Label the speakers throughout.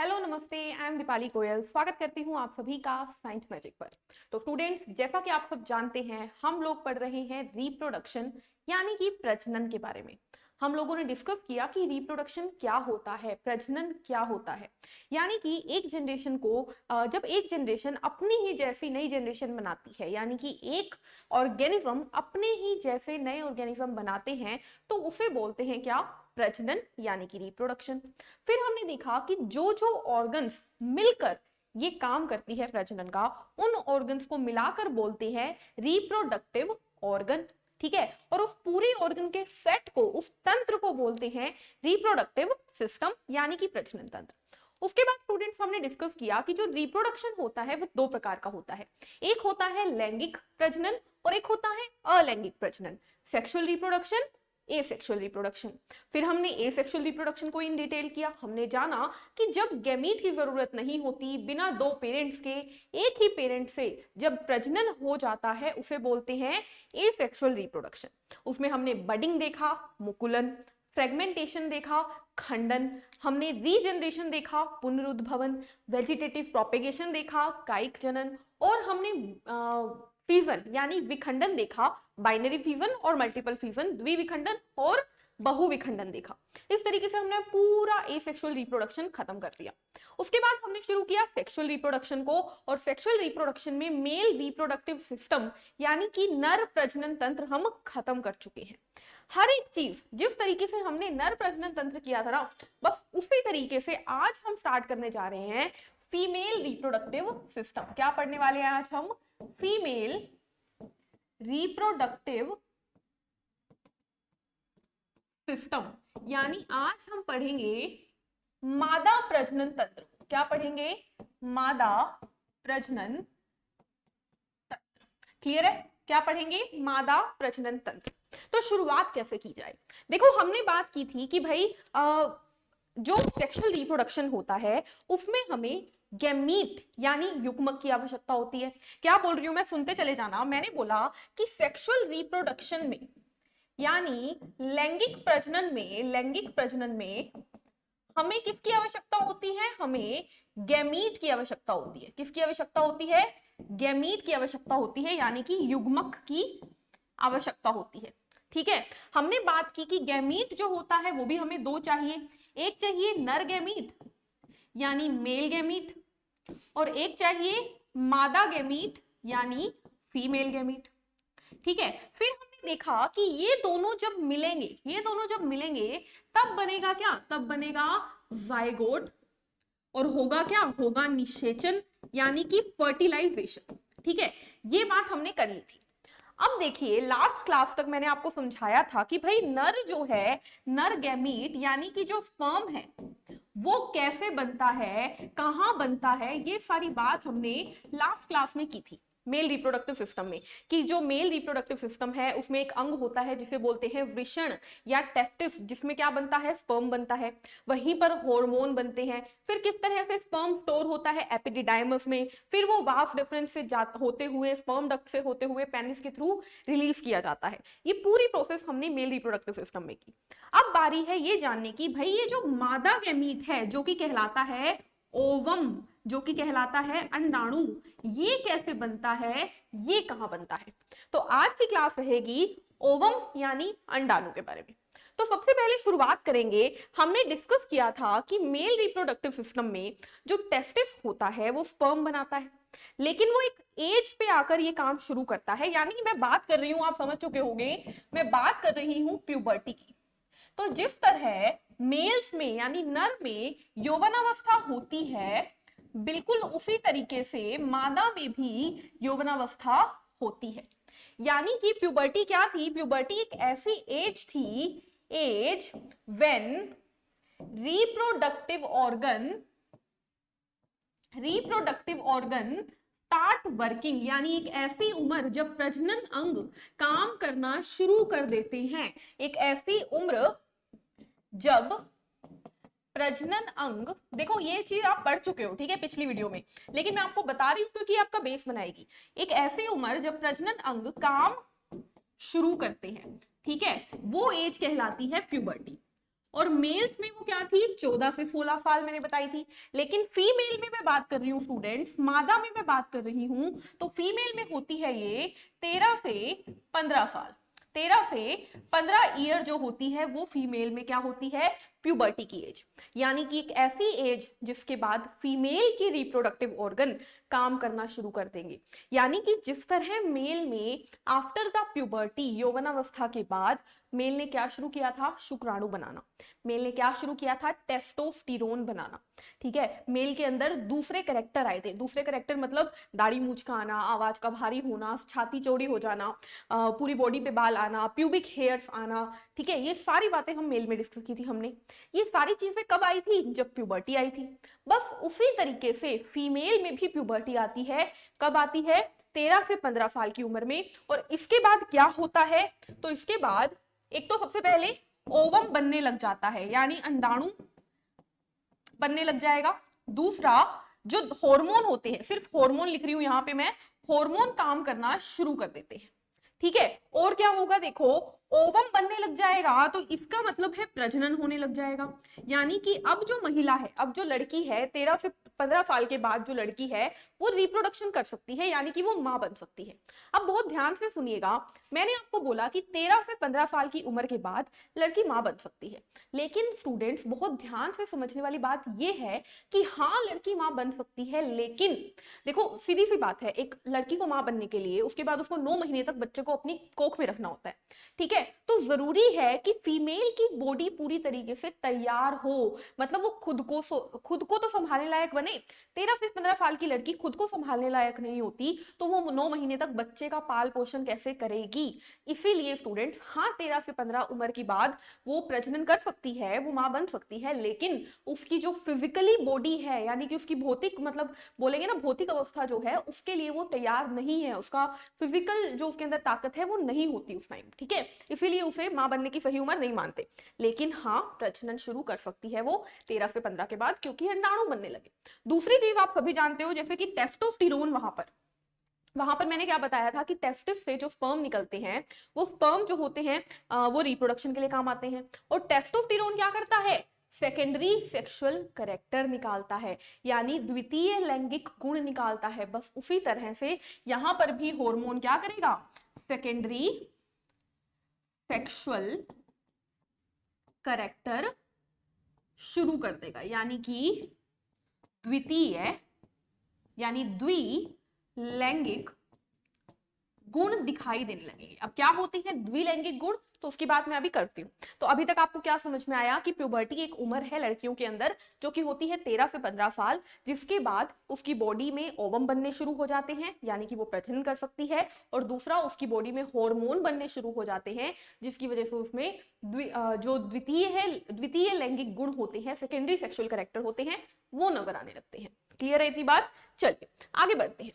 Speaker 1: Hello नमस्ते, I am Deepali Goyal. स्वागत करती हूँ आप सभी का साइंस मैजिक पर। तो स्टूडेंट्स, जैसा कि आप सब जानते हैं, हम लोग पढ़ रहे हैं रिप्रोडक्शन यानी कि प्रजनन के बारे में। हम लोगों ने डिस्कस किया कि रिप्रोडक्शन क्या होता है, प्रजनन क्या होता है। यानी कि एक जनरेशन को जब एक जनरेशन अपनी ही जैसी नई जनरेशन बनाती है, यानी कि एक ऑर्गेनिज्म अपने ही जैसे नए ऑर्गेनिज्म बनाते हैं, तो उसे बोलते हैं क्या? प्रजनन यानी कि रिप्रोडक्शन। फिर हमने देखा कि जो जो ऑर्गन्स मिलकर ये काम करती है प्रजनन का, उन ऑर्गन्स को मिलाकर बोलते हैं रिप्रोडक्टिव ऑर्गन। ठीक है, और उस पूरे ऑर्गन के सेट को, उस तंत्र को बोलते हैं रिप्रोडक्टिव सिस्टम यानी कि प्रजनन तंत्र। उसके बाद स्टूडेंट्स, हमने डिस्कस किया कि जो रिप्रोडक्शन होता है वो दो प्रकार का होता है। एक होता है लैंगिक प्रजनन और एक होता है अलैंगिक प्रजनन, सेक्सुअल रिप्रोडक्शन, एसेक्सुअल रिप्रोडक्शन। फिर हमने एसेक्सुअल रिप्रोडक्शन को इन डिटेल किया। हमने जाना कि जब गैमीट की जरूरत नहीं होती, बिना दो पेरेंट्स के एक ही पेरेंट से जब प्रजनन हो जाता है, उसे बोलते हैं एसेक्सुअल रिप्रोडक्शन। उसमें हमने बडिंग देखा, मुकुलन, फ्रेगमेंटेशन देखा, खंडन, हमने रीजनरेशन देखा, पुनरुद्भवन, वेजिटेटिव प्रोपेगेशन देखा, कायिक जनन, और हमने फीजन यानी विखंडन देखा, बाइनरी फीजन और मल्टीपल फीजन, द्विविखंडन और बहुविखंडन देखा। इस तरीके से हमने पूरा एसेक्सुअल रिप्रोडक्शन खत्म कर दिया। उसके बाद हमने शुरू किया सेक्सुअल रिप्रोडक्शन को, और सेक्सुअल रिप्रोडक्शन में मेल रिप्रोडक्टिव सिस्टम यानी कि नर प्रजनन तंत्र हम खत्म कर चुके हैं। हर एक चीज जिस तरीके से हमने नर प्रजनन तंत्र किया था ना, बस उसी तरीके से आज हम स्टार्ट करने जा रहे हैं फीमेल रिप्रोडक्टिव सिस्टम। क्या पढ़ने वाले हैं आज हम? फीमेल रिप्रोडक्टिव सिस्टम, यानी आज हम पढ़ेंगे मादा प्रजनन तंत्र। क्या पढ़ेंगे? मादा प्रजनन तंत्र। क्लियर है? क्या पढ़ेंगे? मादा प्रजनन तंत्र। तो शुरुआत कैसे की जाए? देखो, हमने बात की थी कि भाई जो सेक्सुअल रिप्रोडक्शन होता है उसमें हमें गैमीट यानी युग्मक की आवश्यकता होती है। क्या बोल रही हूं मैं? सुनते चले जाना। मैंने बोला कि सेक्सुअल रिप्रोडक्शन में यानी लैंगिक प्रजनन में हमें किसकी आवश्यकता होती है? हमें गैमीट की आवश्यकता होती है। किसकी आवश्यकता होती है? गैमीट की आवश्यकता होती है, यानी कि युग्मक की आवश्यकता होती है। ठीक है, हमने बात की कि गैमीट जो होता है वो भी हमें दो चाहिए। एक चाहिए नर गैमीट यानी मेल गैमीट, और एक चाहिए मादा गैमीट यानी फीमेल गैमीट। ठीक है, फिर हमने देखा कि ये दोनों जब मिलेंगे तब बनेगा क्या? तब बनेगा जाइगोट, और होगा क्या? होगा निषेचन यानी कि फर्टिलाइजेशन। ठीक है, ये बात हमने कर ली थी। अब देखिए, लास्ट क्लास तक मैंने आपको समझाया था कि भाई नर जो है, नर गैमीट यानी कि जो स्पर्म है, वो कैसे बनता है, कहां बनता है, ये सारी बात हमने लास्ट क्लास में की थी मेल रिप्रोडक्टिव सिस्टम में। कि जो मेल रिप्रोडक्टिव सिस्टम है उसमें एक अंग होता है जिसे बोलते हैं वृषण या टेस्टिस, जिसमें क्या बनता है? स्पर्म बनता है। वहीं पर हार्मोन बनते हैं। फिर किस तरह से स्पर्म स्टोर होता है? एपिडिडाइमस में। फिर वो वास डिफरेंस से होते हुए, स्पर्म डक्ट से होते हुए पेनिस के थ्रू रिलीज किया जाता है। ये पूरी प्रोसेस हमने मेल रिप्रोडक्टिव सिस्टम में की। अब बारी है ये जानने की, भाई ये जो मादा गैमीट है जो कि कहलाता है ओवम, जो कि कहलाता है अंडाणु, ये कैसे बनता है, ये कहां बनता है? तो आज की क्लास रहेगी ओवम यानी अंडाणु के बारे में। तो सबसे पहले शुरुआत करेंगे, हमने डिस्कस किया था कि मेल रिप्रोडक्टिव सिस्टम में जो टेस्टिस होता है वो स्पर्म बनाता है, लेकिन वो एक एज पे आकर ये काम शुरू करता है। यानी कि मैं बात कर रही हूं, आप समझ चुके होंगे, मैं बात कर रही हूं प्यूबर्टी की। तो जिस तरह मेल्स में यानी नर में यौवनावस्था होती है, बिल्कुल उसी तरीके से मादा में भी यौवनावस्था होती है। यानी कि प्यूबर्टी क्या थी? प्यूबर्टी एक ऐसी एज थी, age when reproductive organ start working, यानी एक ऐसी उम्र जब प्रजनन अंग काम करना शुरू कर देते हैं। एक ऐसी उम्र जब प्रजनन अंग, देखो ये चीज आप पढ़ चुके हो, ठीक है, पिछली वीडियो में, लेकिन मैं आपको बता रही हूं क्योंकि आपका बेस बनाएगी। एक ऐसी उम्र जब प्रजनन अंग काम शुरू करते हैं, ठीक है, वो एज कहलाती है प्यूबर्टी। और मेल्स में वो क्या थी 14 से 16 साल मैंने बताई थी। लेकिन फीमेल में मैं बात कर रही हूँ स्टूडेंट्स, मादा में मैं बात कर रही हूँ, तो फीमेल में होती है ये 13 से 15 साल। 13 से 15 ईयर जो होती है वो फीमेल में क्या होती है, प्यूबर्टी की एज, यानी कि एक ऐसी एज जिसके बाद फीमेल की रिप्रोडक्टिव ऑर्गन काम करना शुरू कर देंगे। यानी कि जिस तरह मेल में आफ्टर द प्यूबर्टी, यौवनावस्था के बाद मेल ने क्या शुरू किया था, शुक्राणु बनाना। मेल ने क्या शुरू किया था, टेस्टोस्टेरोन बनाना। ठीक है, मेल के अंदर दूसरे करेक्टर आए थे। दूसरे करेक्टर मतलब दाढ़ी मूछ का आना, आवाज का भारी होना, छाती चौड़ी हो जाना, पूरी बॉडी पे बाल आना, प्यूबिक हेयर्स आना। ठीक है, ये सारी बातें हम मेल में डिस्कस की थी हमने। ये सारी चीजें कब आई थी, जब प्यूबर्टी आई थी। बस उसी तरीके से फीमेल में भी प्यूबर्टी आती है। कब आती है, 13 से 15 साल की उम्र में। और इसके बाद क्या होता है, तो इसके बाद एक तो सबसे पहले ओवम बनने लग जाता है, यानी अंडाणु बनने लग जाएगा। दूसरा, जो हार्मोन होते हैं, सिर्फ हार्मोन लिख रही हूं यहां पे मैं, हार्मोन काम करना शुरू कर देते हैं। ठीक है, और क्या होगा देखो, ओवम बनने लग जाएगा तो इसका मतलब है प्रजनन होने लग जाएगा। यानी कि अब जो महिला है, अब जो लड़की है, 13 से 15 साल के बाद जो लड़की है वो रिप्रोडक्शन कर सकती है, यानी कि वो मां बन सकती है। अब बहुत ध्यान से सुनिएगा, मैंने आपको बोला कि 13 से 15 साल की उम्र के बाद लड़की मां बन सकती है। लेकिन स्टूडेंट्स बहुत ध्यान से समझने वाली बात यह है कि हाँ लड़की मां बन सकती है, लेकिन देखो सीधी सी बात है, एक लड़की को मां बनने के लिए उसके बाद उसको 9 महीने तक बच्चे को अपनी कोख में रखना होता है। ठीक है, तो जरूरी है कि फीमेल की बॉडी पूरी तरीके से तैयार हो, मतलब वो खुद को तो संभालने लायक बने। 13 से 15 साल की लड़की खुद को संभालने लायक नहीं होती तो वो 9 महीने तक बच्चे का पाल पोषण कैसे करेगी। इसीलिए स्टूडेंट्स, हाँ 13 से 15 उम्र के बाद वो प्रजनन कर सकती है, वो मां बन सकती है, लेकिन उसकी जो फिजिकली बॉडी है, यानी कि उसकी भौतिक, मतलब बोलेंगे ना भौतिक अवस्था जो है, उसके लिए वो तैयार नहीं है। उसका फिजिकल जो उसके अंदर ताकत है वो नहीं होती उस टाइम। ठीक है, इसीलिए उसे मां बनने की सही उम्र नहीं मानते। लेकिन हाँ प्रजनन शुरू कर सकती है वो 13 से 15 के बाद, क्योंकि अंडाणु बनने लगे। दूसरी चीज आप सभी जानते हो, जैसे कि टेस्टोस्टेरोन, वहां पर मैंने क्या बताया था कि टेस्टिस से जो स्पर्म निकलते हैं, वो स्पर्म जो होते हैं वो रिप्रोडक्शन के लिए काम आते हैं। और टेस्टोस्टेरोन क्या करता है, सेकेंडरी सेक्सुअल कैरेक्टर निकालता है, यानी द्वितीय लैंगिक गुण निकालता है। बस उसी तरह से यहां पर भी हार्मोन क्या करेगा, सेकेंडरी सेक्सुअल कैरेक्टर शुरू कर देगा, यानी कि द्वितीय यानी द्विलैंगिक गुण दिखाई देने लगेंगे। अब क्या होती है द्विलैंगिक गुण, तो उसकी बात मैं अभी करती हूँ। तो अभी तक आपको क्या समझ में आया कि प्यूबर्टी एक उम्र है लड़कियों के अंदर जो कि होती है 13 से 15 साल, जिसके बाद उसकी बॉडी में ओवम बनने शुरू हो जाते हैं, यानी कि वो प्रजनन कर सकती है। और दूसरा, उसकी बॉडी में हार्मोन बनने शुरू हो जाते हैं, जिसकी वजह से उसमें जो द्वितीय लैंगिक गुण होते हैं, सेकेंडरी सेक्सुअल कैरेक्टर होते हैं, वो नजर आने लगते हैं। क्लियर है इतनी बात? चलिए आगे बढ़ते हैं।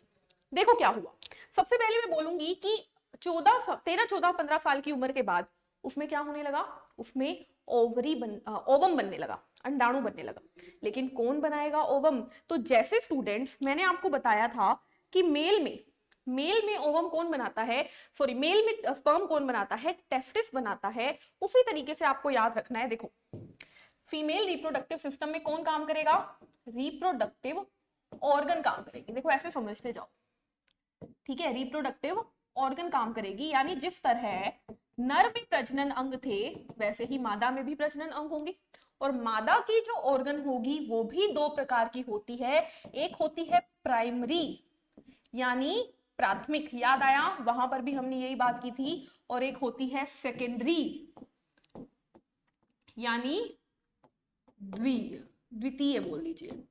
Speaker 1: देखो क्या हुआ, सबसे पहले मैं बोलूंगी कि 13 14 15 साल की उम्र के बाद उसमें क्या होने लगा, उसमें ओवम बनने लगा, अंडाणु बनने लगा। लेकिन कौन बनाएगा ओवम, तो जैसे स्टूडेंट्स मैंने आपको बताया था कि मेल में ओवम कौन बनाता है, सॉरी मेल में स्पर्म कौन बनाता है, टेस्टिस बनाता है। उसी तरीके से आपको याद रखना है। देखो फीमेल रिप्रोडक्टिव सिस्टम में कौन काम करेगा, रिप्रोडक्टिव ऑर्गन काम करेगी। देखो ऐसे समझते जाओ, ठीक है, रिप्रोडक्टिव ऑर्गन काम करेगी, यानी जिस तरह नर में प्रजनन अंग थे वैसे ही मादा में भी प्रजनन अंग होंगे। और मादा की जो ऑर्गन होगी वो भी दो प्रकार की होती है, एक होती है प्राइमरी यानी प्राथमिक, याद आया वहां पर भी हमने यही बात की थी, और एक होती है सेकेंडरी यानी द्वितीय बोल लीजिए।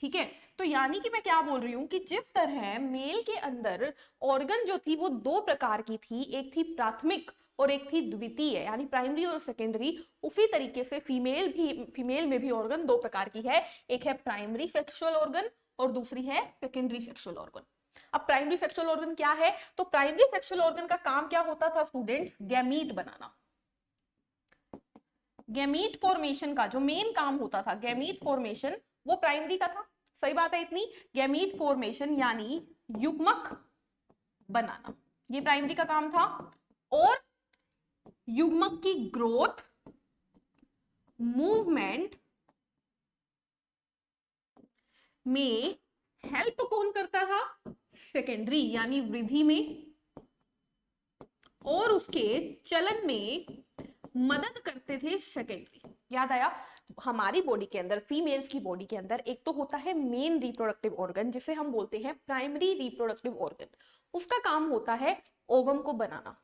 Speaker 1: ठीक है, तो यानी कि मैं क्या बोल रही हूं कि जिस तरह मेल के अंदर ऑर्गन जो थी वो दो प्रकार की थी, एक थी प्राथमिक और एक थी द्वितीय यानी प्राइमरी और सेकेंडरी, उसी तरीके से फीमेल में भी ऑर्गन दो प्रकार की है, एक है प्राइमरी सेक्सुअल ऑर्गन और दूसरी है सेकेंडरी सेक्सुअल ऑर्गन। अब प्राइमरी सेक्सुअल ऑर्गन क्या है, तो प्राइमरी सेक्सुअल ऑर्गन का काम क्या होता था स्टूडेंट्स, गैमीट बनाना। गैमीट फॉर्मेशन का जो मेन काम होता था, गैमीट फॉर्मेशन, वो प्राइमरी का था। सही बात है इतनी, गैमीट फॉर्मेशन यानी युग्मक बनाना, ये प्राइमरी का काम था। और युग्मक की ग्रोथ मूवमेंट में हेल्प कौन करता था? सेकेंडरी यानी वृद्धि में, और उसके चलन में मदद करते थे सेकेंडरी। याद आया? हमारी बॉडी के अंदर, फीमेल्स की बॉडी के अंदर एक तो होता है मेन रिप्रोडक्टिव ऑर्गन जिसे हम बोलते हैं प्राइमरी रिप्रोडक्टिव ऑर्गन, उसका काम होता है ओवम को बनाना।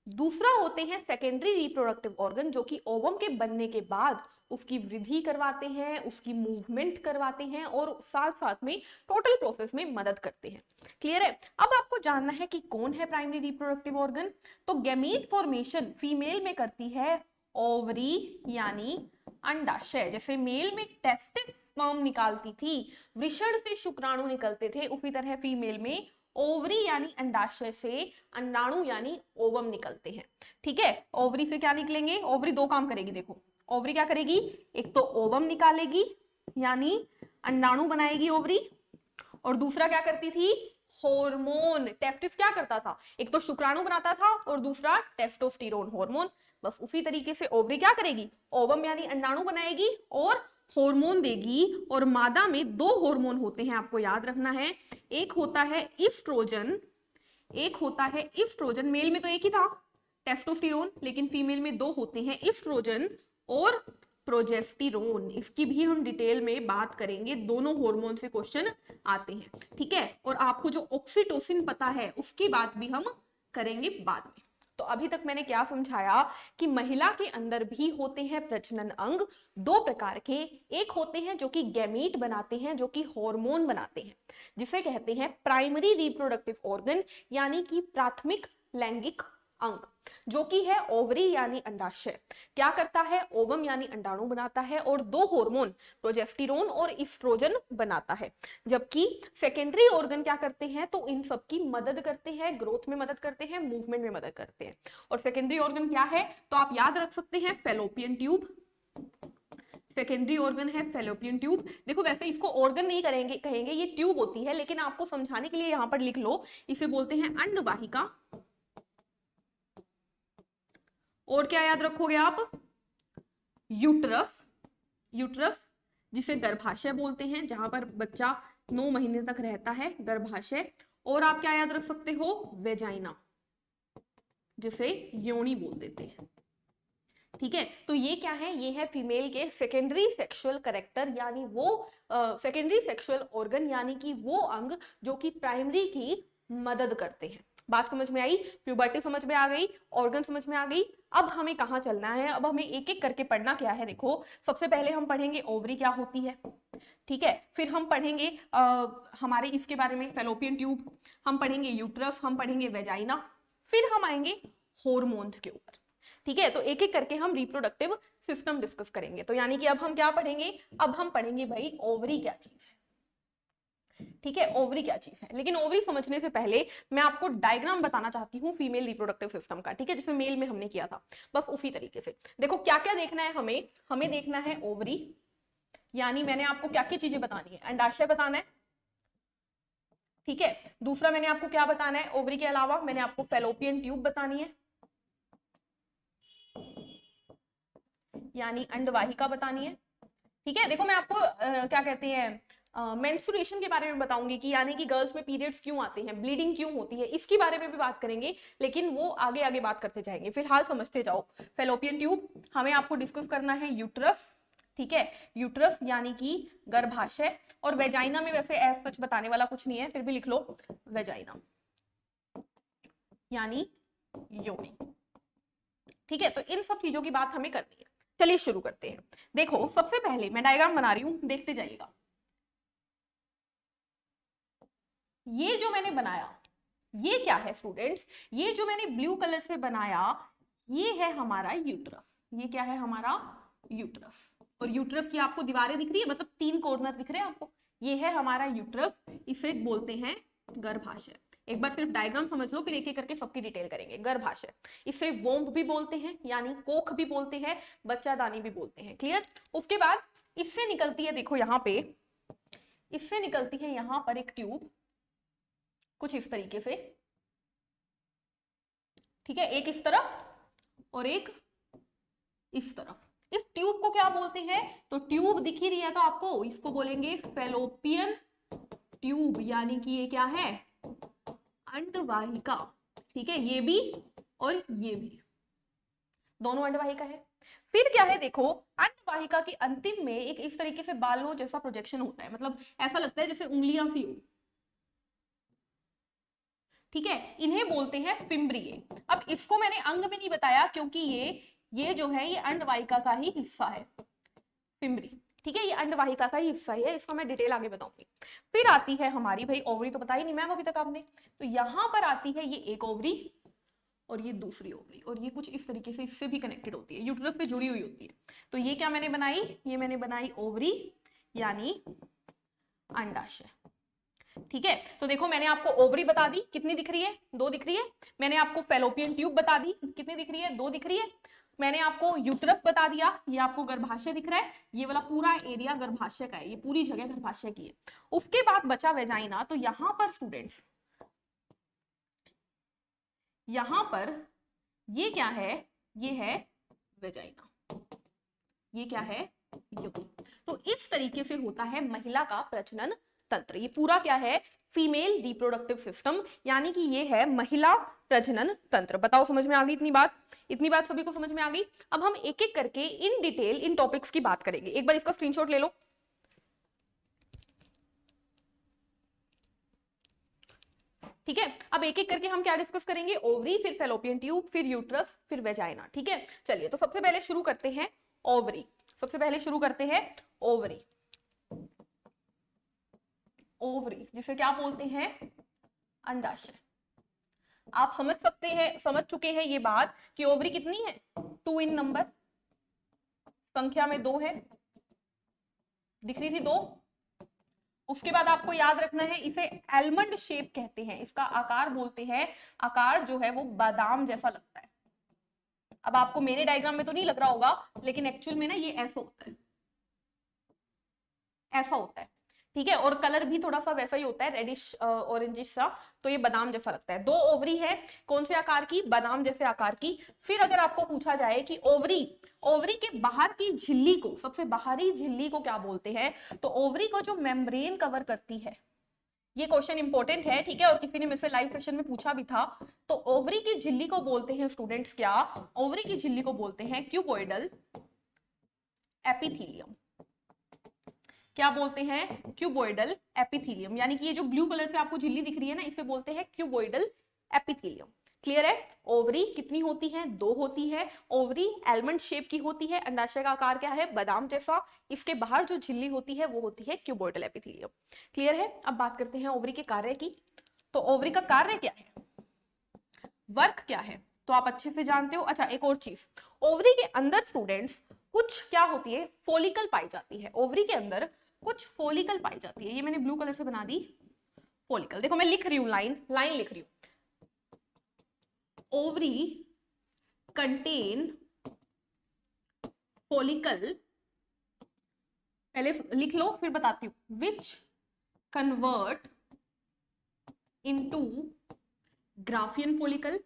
Speaker 1: दूसरा होते हैं सेकेंडरी रिप्रोडक्टिव ऑर्गन जो कि ओवम के बनने के बाद उसकी वृद्धि करवाते हैं, उसकी मूवमेंट करवाते हैं और साथ साथ में टोटल प्रोसेस में मदद करते हैं। क्लियर है? अब आपको जानना है कि कौन है प्राइमरी रिप्रोडक्टिव ऑर्गन। तो गैमीट फॉर्मेशन फीमेल में करती है ओवरी यानी अंडाशय। जैसे मेल में टेस्टिस स्पर्म निकालती थी, वृषण से शुक्राणु निकलते थे, उसी तरह फीमेल में ओवरी यानी अंडाशय से अंडाणु यानी ओवम निकलते हैं। ठीक है? ओवरी से क्या निकलेंगे? ओवरी दो काम करेगी। देखो ओवरी क्या करेगी, एक तो ओवम निकालेगी यानी अंडाणु बनाएगी ओवरी, और दूसरा क्या करती थी? हार्मोन। टेस्टिस क्या करता था? एक तो शुक्राणु बनाता था और दूसरा टेस्टोस्टेरोन हार्मोन। बस उसी तरीके से ओवरी क्या करेगी? ओवम यानी अंडाणु बनाएगी और हार्मोन देगी। और मादा में दो हार्मोन होते हैं, आपको याद रखना है। एक होता है ईस्ट्रोजन, एक होता है ईस्ट्रोजन। मेल में तो एक ही था टेस्टोस्टेरोन, लेकिन फीमेल में दो होते हैं, ईस्ट्रोजन और प्रोजेस्टेरोन। इसकी भी हम डिटेल में बात करेंगे, दोनों हार्मोन से क्वेश्चन आते हैं। ठीक है? और आपको जो ऑक्सीटोसिन पता है उसकी बात भी हम करेंगे बाद में। तो अभी तक मैंने क्या समझाया कि महिला के अंदर भी होते हैं प्रजनन अंग दो प्रकार के। एक होते हैं जो कि गैमीट बनाते हैं, जो कि हार्मोन बनाते हैं, जिसे कहते हैं प्राइमरी रिप्रोडक्टिव ऑर्गन यानी कि प्राथमिक लैंगिक अंग, जो कि है ओवरी यानी अंडाशय। क्या करता है? ओवम यानी अंडाणु बनाता है और दो हार्मोन प्रोजेस्टेरोन और ईस्ट्रोजन बनाता है। जबकि सेकेंडरी ऑर्गन क्या करते हैं? तो इन सब की मदद करते हैं, ग्रोथ में मदद करते हैं, मूवमेंट में मदद करते हैं। और सेकेंडरी ऑर्गन क्या है? तो आप याद रख सकते हैं फैलोपियन ट्यूब। सेकेंडरी ऑर्गन है फैलोपियन ट्यूब। देखो वैसे इसको ऑर्गन नहीं करेंगे, कहेंगे ये ट्यूब होती है, लेकिन आपको समझाने के लिए यहां पर लिख लो, इसे बोलते हैं अंडवाहिका। और क्या याद रखोगे आप? यूट्रस। यूट्रस जिसे गर्भाशय बोलते हैं, जहां पर बच्चा 9 महीने तक रहता है, गर्भाशय। और आप क्या याद रख सकते हो? वेजाइना, जिसे योनि बोल देते हैं। ठीक है? तो ये क्या है? ये है फीमेल के सेकेंडरी सेक्सुअल कैरेक्टर, यानी वो सेकेंडरी सेक्सुअल ऑर्गन, यानी कि वो अंग जो कि प्राइमरी की मदद करते हैं। बात समझ में आई? प्यूबर्टी समझ में आ गई, ऑर्गन समझ में आ गई। अब हमें कहाँ चलना है? अब हमें एक एक करके पढ़ना क्या है। देखो सबसे पहले हम पढ़ेंगे ओवरी क्या होती है। ठीक है? फिर हम पढ़ेंगे हमारे इसके बारे में फैलोपियन ट्यूब, हम पढ़ेंगे यूट्रस, हम पढ़ेंगे वेजाइना, फिर हम आएंगे हॉर्मोन्स के ऊपर। ठीक है? तो एक एक करके हम रिप्रोडक्टिव सिस्टम डिस्कस करेंगे। तो यानी कि अब हम क्या पढ़ेंगे? अब हम पढ़ेंगे भाई ओवरी क्या चीज है। ठीक है? ओवरी क्या चीज है। लेकिन ओवरी समझने से पहले मैं आपको डायग्राम बताना चाहती हूँ फीमेल रिप्रोडक्टिव सिस्टम का। ठीक है? जिसमें मेल में हमने किया था, बस उसी तरीके से। देखो क्या क्या देखना है हमें। हमें देखना है ओवरी, यानी मैंने आपको क्या क्या चीजें बतानी है। अंडाशय बताना है। ठीक है? दूसरा मैंने आपको क्या बताना है? ओवरी के अलावा मैंने आपको फैलोपियन ट्यूब बतानी है, यानी अंडवाहिका बतानी है। ठीक है? देखो मैं आपको क्या कहते हैं मेंस्ट्रुएशन के बारे में बताऊंगी कि यानी कि गर्ल्स में पीरियड्स क्यों आते हैं, ब्लीडिंग क्यों होती है, इसके बारे में भी बात करेंगे, लेकिन वो आगे आगे बात करते जाएंगे। फिलहाल समझते जाओ। फैलोपियन ट्यूब, हमें आपको डिस्कस करना है यूट्रस। ठीक है? यूट्रस यानी कि गर्भाशय। और वेजाइना में वैसे एज सच बताने वाला कुछ नहीं है, फिर भी लिख लो वेजाइना यानी योनि। ठीक है? तो इन सब चीजों की बात हमें करनी है। चलिए शुरू करते हैं। देखो सबसे पहले मैं डायग्राम बना रही हूं, देखते जाइएगा। ये जो मैंने बनाया ये क्या है स्टूडेंट्स? ये जो मैंने ब्लू कलर से बनाया ये है हमारा यूट्रस। ये क्या है? हमारा यूट्रस। और यूट्रस की आपको दीवारें दिख रही है, मतलब 3 कॉर्नर दिख रहे हैं आपको। ये है हमारा यूट्रस, इसे बोलते हैं गर्भाशय। एक बार सिर्फ डायग्राम समझ लो, फिर एक एक करके सबकी डिटेल करेंगे। गर्भाशय, इसे वोम्ब भी बोलते हैं, यानी कोख भी बोलते हैं, बच्चादानी भी बोलते हैं। क्लियर? उसके बाद इससे निकलती है, देखो यहाँ पे, इससे निकलती है यहाँ पर एक ट्यूब कुछ इस तरीके से। ठीक है? एक इस तरफ और एक इस तरफ। इस ट्यूब को क्या बोलते हैं? तो ट्यूब दिख ही रही है तो आपको, इसको बोलेंगे फैलोपियन ट्यूब, यानी कि ये क्या है? अंडवाहिका। ठीक है, ये भी और ये भी दोनों अंडवाहिका है। फिर क्या है देखो, अंडवाहिका के अंतिम में एक इस तरीके से बालों जैसा प्रोजेक्शन होता है, मतलब ऐसा लगता है जैसे उंगलियां सी हो। ठीक है, इन्हें बोलते हैं फिम्ब्रिए। अब इसको मैंने अंग में नहीं बताया क्योंकि ये जो है ये अंडवाहिका का ही हिस्सा है, फिम्ब्री। ठीक है, ये अंडवाहिका का ही हिस्सा है, इसको मैं डिटेल आगे बताऊंगी। फिर आती है हमारी, भाई ओवरी तो पता ही नहीं मैम अभी तक आपने, तो यहां पर आती है ये एक ओवरी और ये दूसरी ओवरी, और ये कुछ इस तरीके से इससे भी कनेक्टेड होती है, यूट्रस पे जुड़ी हुई होती है। तो ये क्या मैंने बनाई? ये मैंने बनाई ओवरी, यानी अंडाशय। ठीक है, तो देखो मैंने आपको ओवरी बता दी, कितनी दिख रही है? 2 दिख रही है। मैंने आपको फैलोपियन ट्यूब बता दी, कितनी दिख रही है? 2 दिख रही है। मैंने आपको यूट्रस बता दिया, ये आपको गर्भाशय दिख रहा है, ये वाला पूरा एरिया गर्भाशय का है, ये पूरी जगह गर्भाशय की है। उसके बाद बचा वेजाइना, तो यहां पर स्टूडेंट्स, यहां पर ये क्या है? ये है वेजाइना, ये क्या है? योनि। तो इस तरीके से होता है महिला का प्रजनन तंत्र। ये पूरा क्या है? फीमेल रिप्रोडक्टिव सिस्टम, यानी कि ये है महिला प्रजनन तंत्र। बताओ समझ में आ गई इतनी बात? इतनी बात सभी को समझ में आ गई? अब हम एक एक करके इन डिटेल इन टॉपिक्स की बात करेंगे। एक बार इसका स्क्रीनशॉट ले लो। ठीक है, अब एक एक करके हम क्या डिस्कस करेंगे? ओवरी, फिर फैलोपियन ट्यूब, फिर यूट्रस, फिर वेजाइना। ठीक है, चलिए तो सबसे पहले शुरू करते हैं ओवरी। सबसे पहले शुरू करते हैं ओवरी। ओवरी जिसे क्या बोलते हैं? अंडाशय। आप समझ सकते हैं, समझ चुके हैं ये बात कि ओवरी कितनी है? 2 इन नंबर, संख्या में 2 है, दिख रही थी 2। उसके बाद आपको याद रखना है, इसे एलमंड शेप कहते हैं, इसका आकार बोलते हैं, आकार जो है वो बादाम जैसा लगता है। अब आपको मेरे डायग्राम में तो नहीं लग रहा होगा, लेकिन एक्चुअल में ना ये ऐसा होता है, ऐसा होता है। ठीक है, और कलर भी थोड़ा सा वैसा ही होता है, रेडिश ऑरेंजिश सा, तो ये बादाम जैसा लगता है। 2 ओवरी है, कौन से आकार की? बादाम जैसे आकार की। फिर अगर आपको पूछा जाए कि ओवरी, ओवरी के बाहर की झिल्ली को, सबसे बाहरी झिल्ली को क्या बोलते हैं? तो ओवरी को जो मेम्ब्रेन कवर करती है, ये क्वेश्चन इंपॉर्टेंट है। ठीक है, और किसी ने मेरे से लाइव सेशन में पूछा भी था। तो ओवरी की झिल्ली को बोलते हैं स्टूडेंट्स क्या? ओवरी की झिल्ली को बोलते हैं क्यूबॉइडल एपिथीलियम। क्या बोलते हैं? क्यूबॉइडल एपिथीलियम, यानी कि ये जो ब्लू कलर से आपको झिल्ली दिख रही है ना, इसे बोलते हैं क्यूबॉइडल एपिथीलियम। क्लियर है? ओवरी कितनी होती है? 2 होती है। ओवरी एलमंड शेप की होती है, अंडाशय का आकार क्या है? बादाम जैसा। इसके बाहर जो झिल्ली होती है वो होती है क्यूबॉइडल एपिथीलियम। क्लियर है? अब बात करते हैं ओवरी के कार्य की। तो ओवरी का कार्य क्या है? वर्क क्या है? तो आप अच्छे से जानते हो। अच्छा, एक और चीज, ओवरी के अंदर स्टूडेंट्स कुछ क्या होती है? फोलिकल पाई जाती है। ओवरी के अंदर कुछ फोलिकल पाई जाती है, ये मैंने ब्लू कलर से बना दी फोलिकल। देखो मैं लिख रही हूं, लाइन लाइन लिख रही हूं। ओवरी कंटेन फोलिकल, पहले लिख लो फिर बताती हूं, which convert into Graafian follicle,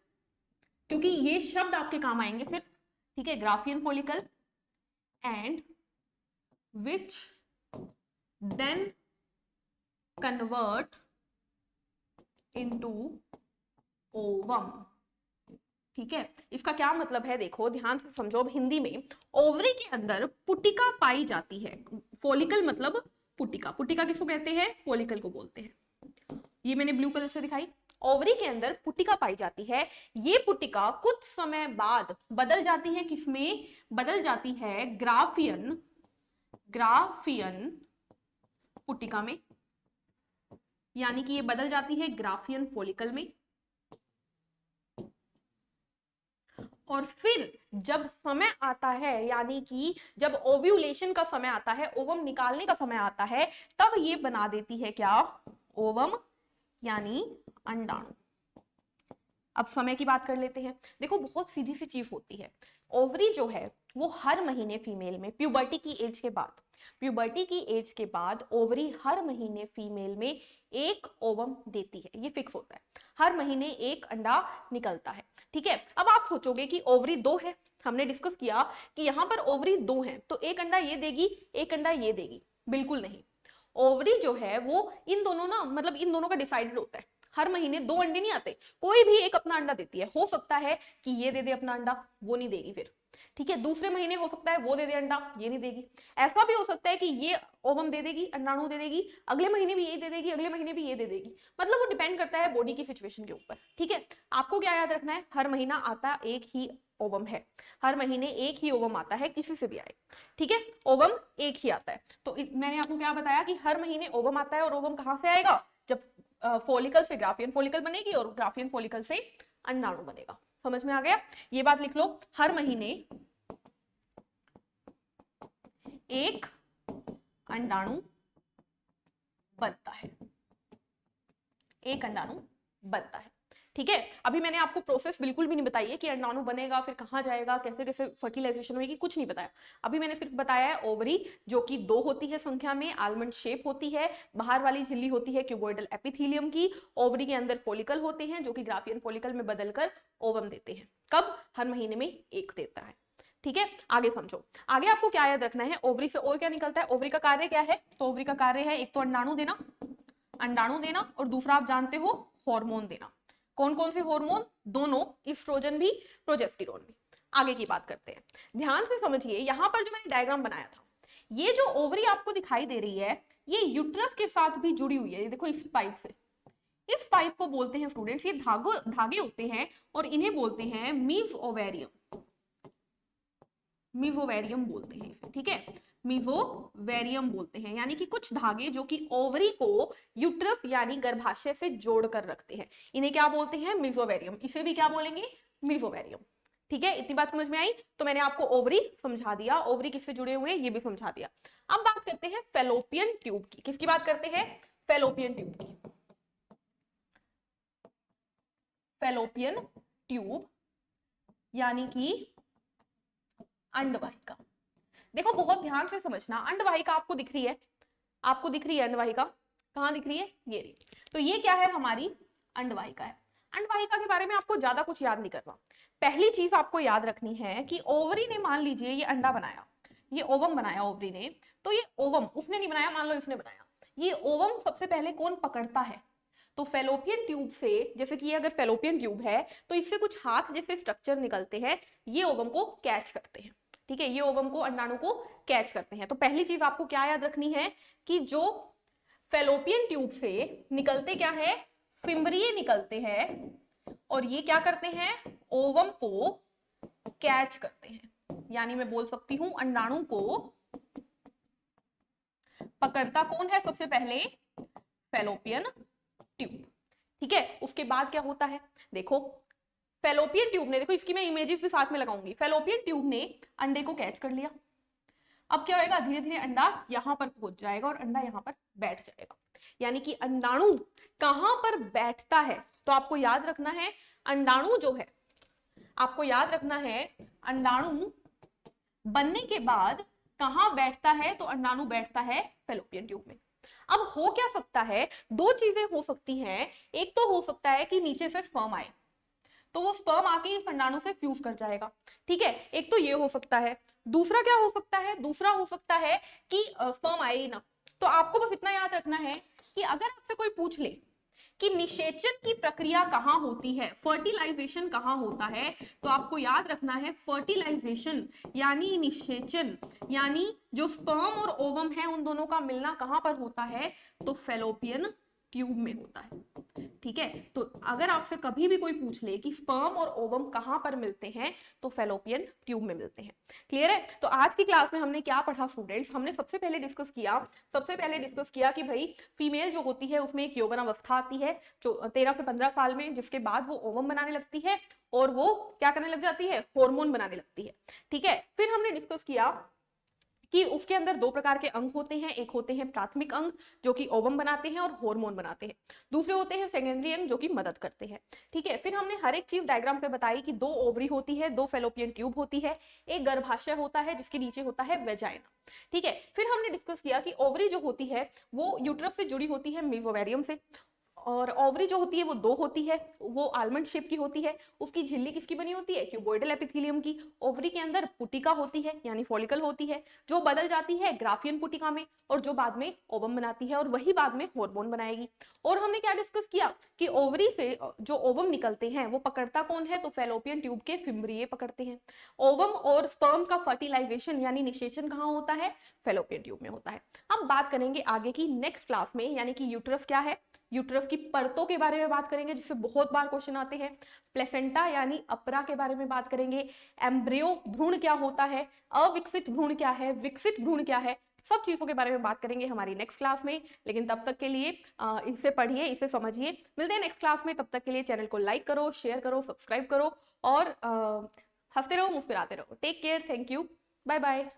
Speaker 1: क्योंकि ये शब्द आपके काम आएंगे फिर। ठीक है, Graafian follicle and which then convert into ovum. ठीक है, इसका क्या मतलब है? देखो ध्यान से समझो। अब हिंदी में ओवरी के अंदर पुटिका पाई जाती है। फोलिकल मतलब पुटिका, पुटिका किसको कहते हैं? फोलिकल को बोलते हैं। ये मैंने ब्लू कलर से दिखाई। ओवरी के अंदर पुटिका पाई जाती है। ये पुटिका कुछ समय बाद बदल जाती है, किसमें बदल जाती है? ग्राफियन, ग्राफियन पुटिका में, यानी कि ये बदल जाती है ग्राफियन फोलिकल में। और फिर जब समय आता है, यानी कि जब ओव्यूलेशन का समय आता है, ओवम निकालने का समय आता है, तब ये बना देती है क्या? ओवम, यानी अंडाणु। अब समय की बात कर लेते हैं। देखो बहुत सीधी सी चीज होती है, ओवरी जो है वो हर महीने फीमेल में प्यूबर्टी की एज के बाद, प्यूबर्टी की एज के बाद ओवरी हर महीने फीमेल में एक ओवम देती है, ये फिक्स होता है, हर महीने एक अंडा निकलता है। ठीक है, अब आप सोचोगे कि ओवरी दो है, हमने डिस्कस किया कि यहाँ पर ओवरी दो है तो एक अंडा ये देगी एक अंडा ये देगी, बिल्कुल नहीं। ओवरी जो है वो इन दोनों ना, मतलब इन दोनों का डिसाइडेड होता है, हर महीने दो अंडे नहीं आते, कोई भी एक अपना अंडा देती है। हो सकता है कि ये दे दे अपना अंडा, वो नहीं देगी फिर, ठीक है। दूसरे महीने हो सकता है वो दे दे अंडा, ये नहीं देगी। ऐसा भी हो सकता है कि ये ओवम दे देगी, अंडाणु दे देगी, अगले महीने भी ये दे देगी, अगले महीने भी ये दे देगी, मतलब वो डिपेंड करता है बॉडी की सिचुएशन के ऊपर। ठीक है, आपको क्या याद रखना है, हर महीना आता एक ही ओवम है, हर महीने एक ही ओवम आता है, किसी से भी आए। ठीक है, ओवम एक ही आता है। तो मैंने आपको क्या बताया कि हर महीने ओवम आता है, और ओवम कहां से आएगा, जब फॉलिकल से ग्राफियन फॉलिकल बनेगी और ग्राफियन फॉलिकल से अंडाणु बनेगा। समझ में आ गया, ये बात लिख लो, हर महीने एक अंडाणु बनता है, एक अंडाणु बनता है। ठीक है, अभी मैंने आपको प्रोसेस बिल्कुल भी नहीं बताई है कि अंडाणु बनेगा फिर कहां जाएगा, कैसे कैसे फर्टिलाइजेशन होगी, कुछ नहीं बताया। अभी मैंने सिर्फ बताया है ओवरी जो कि दो होती है संख्या में, आलमंड शेप होती है, बाहर वाली झिल्ली होती है क्यूबॉइडल एपिथेलियम की, ओवरी के अंदर फॉलिकल होते हैं जो कि ग्राफियन फॉलिकल में बदलकर ओवम देते हैं। कब, हर महीने में एक देता है। ठीक है, आगे समझो, आगे आपको क्या याद रखना है, ओवरी से और क्या निकलता है, ओवरी का कार्य क्या है, तो ओवरी का कार्य है एक तो अंडाणु देना, अंडाणु देना, और दूसरा आप जानते हो हार्मोन देना। कौन कौन से हार्मोन, दोनों, ईस्ट्रोजन भी प्रोजेस्टेरोन भी। आगे की बात करते हैं, ध्यान से समझिए, यहां पर जो मैंने डायग्राम बनाया था, ये जो ओवरी आपको दिखाई दे रही है ये यूट्रस के साथ भी जुड़ी हुई है, ये देखो इस पाइप से, इस पाइप को बोलते हैं स्टूडेंट्स, ये धागे होते हैं और इन्हें बोलते हैं मीजोवेरियम, मीजोवेरियम बोलते हैं। ठीक है, मीजोवेरियम बोलते हैं, यानी कि कुछ धागे जो कि ओवरी को यूट्रस यानी गर्भाशय से जोड़कर रखते हैं, इन्हें क्या बोलते हैं, मीजोवेरियम। इसे भी क्या बोलेंगे, मीजोवेरियम। ठीक है, इतनी बात समझ में आई, तो मैंने आपको ओवरी समझा दिया, ओवरी किससे जुड़े हुए ये भी समझा दिया। अब बात करते हैं फैलोपियन ट्यूब की, किसकी बात करते हैं, फैलोपियन ट्यूब की। फैलोपियन ट्यूब यानी कि अंडवाहिका। देखो बहुत ध्यान से समझना, अंडवाहिका आपको दिख रही है, आपको दिख रही है अंडवाहिका, कहां दिख रही है, ये रही। तो ये क्या है, हमारी अंडवाहिका है। अंडवाहिका के बारे में आपको ज्यादा कुछ याद नहीं करना, पहली चीज आपको याद रखनी है कि ओवरी ने, मान लीजिए ये अंडा बनाया, ये ओवम बनाया ओवरी ने, तो ये ओवम उसने नहीं बनाया, मान लो इसने बनाया, ये ओवम सबसे पहले कौन पकड़ता है, तो फैलोपियन ट्यूब से, जैसे कि ये अगर फैलोपियन ट्यूब है तो इससे कुछ हाथ जैसे स्ट्रक्चर निकलते हैं, ये ओवम को कैच करते हैं। ठीक है, ये ओवम को, अंडाणु को कैच करते हैं। तो पहली चीज आपको क्या याद रखनी है कि जो फैलोपियन ट्यूब से निकलते क्या है, फिम्बरिये निकलते हैं, और ये क्या करते हैं, ओवम को कैच करते हैं, यानी मैं बोल सकती हूं अंडाणु को पकड़ता कौन है सबसे पहले, फैलोपियन ट्यूब। ठीक है, उसके बाद क्या होता है, देखो फैलोपियन ट्यूब ने, देखो इसकी मैं इमेजेस भी साथ में लगाऊंगी, फैलोपियन ट्यूब ने अंडे को कैच कर लिया, अब क्या होगा, धीरे धीरे अंडा यहां पर पहुंच जाएगा और अंडा यहां पर बैठ जाएगा। यानी कि अंडाणु कहां पर बैठता है, तो आपको याद रखना है अंडाणु जो है, आपको याद रखना है अंडाणु बनने के बाद कहां बैठता है, तो अंडाणु बैठता है फैलोपियन ट्यूब में। अब हो क्या सकता है, दो चीजें हो सकती हैं, एक तो हो सकता है कि नीचे से स्पर्म आए, तो वो स्पर्म आके इस अंडाणु से फ्यूज कर जाएगा। ठीक है, एक तो ये हो सकता है, दूसरा क्या हो सकता है, दूसरा हो सकता है कि स्पर्म आए ही ना। तो आपको बस इतना याद रखना है कि अगर आपसे कोई पूछ ले कि निषेचन की प्रक्रिया कहां होती है, फर्टिलाइजेशन कहां होता है, तो आपको याद रखना है फर्टिलाइजेशन यानी निषेचन, यानी जो स्पर्म और ओवम है उन दोनों का मिलना कहां पर होता है, तो फैलोपियन ट्यूब में होता है। ठीक है, तो अगर आपसे कभी भी कोई पूछ ले कि स्पर्म और ओवम कहां पर मिलते हैं, तो फैलोपियन ट्यूब में मिलते हैं। क्लियर है, तो आज की क्लास में हमने क्या पढ़ा स्टूडेंट्स, हमने सबसे पहले डिस्कस किया कि भाई फीमेल जो होती है उसमें एक यौवन अवस्था आती है जो 13 से 15 साल में, जिसके बाद वो ओवम बनाने लगती है और वो क्या करने लग जाती है, हार्मोन बनाने लगती है। ठीक है, फिर हमने डिस्कस किया कि उसके अंदर दो प्रकार के अंग होते हैं, एक होते हैं प्राथमिक अंग जो कि ओवम बनाते हैं और हार्मोन बनाते हैं, दूसरे होते हैं सेकेंडरी अंग जो कि मदद करते हैं। ठीक है, फिर हमने हर एक चीज डायग्राम पे बताई कि 2 ओवरी होती है, 2 फेलोपियन ट्यूब होती है, एक गर्भाशय होता है जिसके नीचे होता है वेजाइना। ठीक है, फिर हमने डिस्कस किया कि ओवरी जो होती है वो यूट्रस से जुड़ी होती है मेसोवेरियम से, और ओवरी जो होती है वो 2 होती है, वो आलमंड शेप की होती है। उसकी झिल्ली किसकी बनी होती है? क्यूबोइडल एपिथेलियम की। ओवरी के अंदर पुटिका होती है यानी फॉलिकल होती है, जो बदल जाती है ग्राफियन पुटिका में और जो बाद में ओवम बनाती है और वही बाद में हार्मोन बनाएगी। और हमने क्या डिस्कस किया कि ओवरी से जो ओवम निकलते हैं वो पकड़ता कौन है? तो फैलोपियन ट्यूब के फिम्ब्रिये पकड़ते हैं। ओवम और स्पर्म का फर्टिलाइजेशन यानी निषेचन कहाँ होता है? फैलोपियन ट्यूब में होता है। अब बात करेंगे आगे की नेक्स्ट क्लास में, यानी कि यूट्रस क्या है, यूट्रस की परतों के बारे में बात करेंगे जिससे बहुत बार क्वेश्चन आते हैं। प्लेसेंटा यानी अपरा के बारे में बात करेंगे। एम्ब्रियो भ्रूण क्या होता है, अविकसित भ्रूण क्या है, विकसित भ्रूण क्या है, सब चीजों के बारे में बात करेंगे हमारी नेक्स्ट क्लास में। लेकिन तब तक के लिए इसे पढ़िए, इसे समझिए। मिलते हैं नेक्स्ट क्लास में, तब तक के लिए चैनल को लाइक करो, शेयर करो, सब्सक्राइब करो और हंसते रहो, मुस्कुराते रहो। Take care, thank you, bye bye.